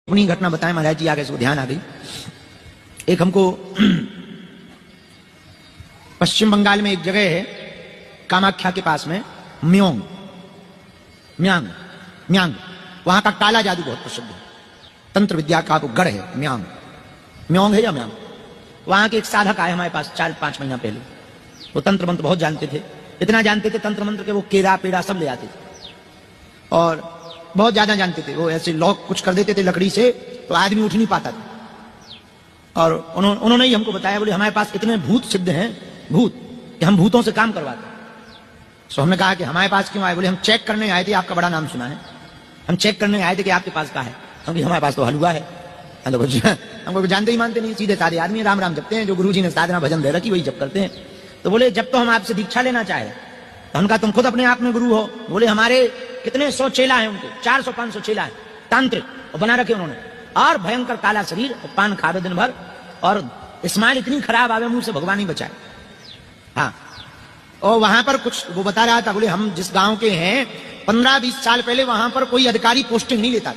अपनी घटना बताएं महाराज जी, आगे से ध्यान आ गई। एक हमको पश्चिम बंगाल में एक जगह है कामाख्या के पास में, म्यांग वहां का काला जादू बहुत प्रसिद्ध है, तंत्र विद्या का वो गढ़ है। म्यांग है या म्यांग, वहां के एक साधक आए हमारे पास 4-5 महीना पहले। वो तंत्र मंत्र बहुत जानते थे, इतना जानते थे तंत्र मंत्र के वो केरा पेड़ा सब ले आते थे और बहुत ज्यादा जानते थे। वो ऐसे लॉक कुछ कर देते थे लकड़ी से तो आदमी उठ नहीं पाता था। और उन्होंने ही हमको बताया, बोले हमारे पास इतने भूत सिद्ध हैं, भूत कि हम भूतों से काम करवाते हैं। सो हमने कहा कि हमारे पास क्यों आए? बोले हम चेक करने आए थे, आपका बड़ा नाम सुना है, हम चेक करने आए थे कि आपके पास क्या है। हम हमारे पास तो हलवा है। हमको जानते ही मानते नहीं, सीधे साधे आदमी, राम राम जपते हैं, जो गुरुजी ने साधना भजन दे रखी वही जप करते हैं। तो बोले जब तो हम आपसे दीक्षा लेना चाहे। तो उनका तुम खुद अपने आप में गुरु हो। बोले हमारे कितने 100 चेला है, उनके 400-500 चेला है, तांत्रिक और बना रखे उन्होंने, और भयंकर काला शरीर, पान खावे दिन भर, और स्माइल इतनी खराब आवे मुंह से, भगवान ही बचाए। हाँ, और वहां पर कुछ वो बता रहा था, बोले हम जिस गांव के हैं 15-20 साल पहले वहां पर कोई अधिकारी पोस्टिंग नहीं लेता था।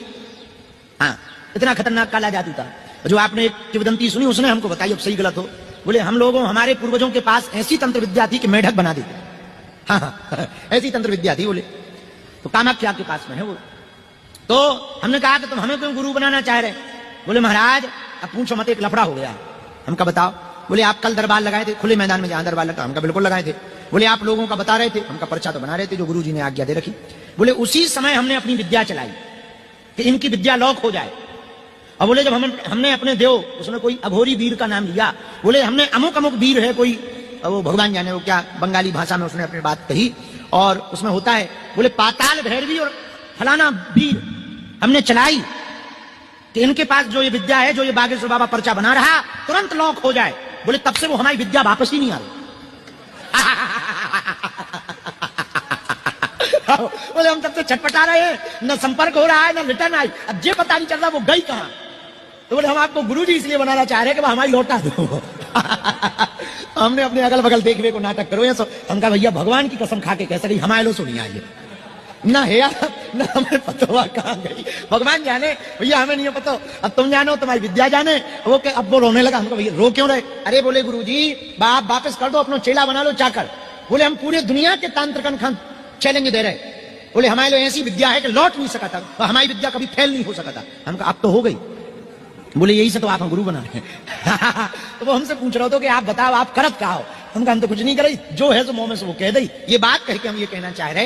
हाँ, इतना खतरनाक काला जादू था। जो आपने एक किंवदंती सुनी उसने हमको बताई, अब सही गलत हो। बोले हम लोगों, हमारे पूर्वजों के पास ऐसी तंत्र विद्या थी कि मेढक बना देते। हाँ, ऐसी तंत्र विद्या थी। बोले तो कामाख्या के पास में है वो। तो हमने कहा कि तुम हमें क्यों गुरु बनाना चाह रहे? बोले महाराज अब पूछो मत, एक लफड़ा हो गया है। हमका बताओ। बोले आप कल दरबार लगाए थे खुले मैदान में, जहां दरबार लगता, हमका बिल्कुल लगाए थे। बोले आप लोगों का बता रहे थे, हमका पर्चा तो बना रहे थे जो गुरुजी ने आज्ञा दे रखी। बोले उसी समय हमने अपनी विद्या चलाई कि इनकी विद्या लॉक हो जाए। और बोले जब हमने अपने देव, उसने कोई अघोरी वीर का नाम लिया, बोले हमने अमुक अमुक वीर है कोई, वो भगवान जाने वो क्या बंगाली भाषा में उसने अपनी बात कही, और उसमें होता है। बोले पाताल भैरवी और फलाना वीर हमने चलाई कि इनके पास जो ये विद्या है, जो ये बागेश्वर बाबा पर्चा बना रहा, तुरंत लॉक हो जाए। बोले तब से वो हमारी विद्या वापस ही नहीं आ रही। बोले हम तब से छटपटा रहे हैं, न संपर्क हो रहा है न रिटर्न आई, अब ये पता नहीं चल रहा वो गई कहां। तो बोले हम आपको गुरुजी इसलिए बनाना चाह रहे हैं कि वो हमारी लौटा दो। हमने अपने अगल बगल देखने को नाटक करो, ऐसा हमका भैया भगवान की कसम खा के कह सके हमारे लो सुनिए आइए ना है ना हमें पता कहां गई, भगवान जाने, भैया हमें नहीं पता। अब तुम जानो, तुम्हारी विद्या जाने। वो के अब वो रोने लगा। हमको भैया रो क्यों रहे? अरे बोले गुरुजी बाप वापस कर दो, अपना चेला बना लो चाकर। बोले हम पूरे दुनिया के तांत्रिकन खान चैलेंज दे रहे। बोले हमारे लिए ऐसी विद्या है कि लौट नहीं सका था, तो हमारी विद्या कभी फेल नहीं हो सका था। हमका अब तो हो गई। बोले यही से तो आप हम गुरु बना रहे हैं। तो वो हमसे पूछ रहे हो कि आप बताओ आप करत क्या हो? हम तो कुछ नहीं करे, जो है तो मुंह में से वो कह दई। ये बात कह के हम ये कहना चाह रहे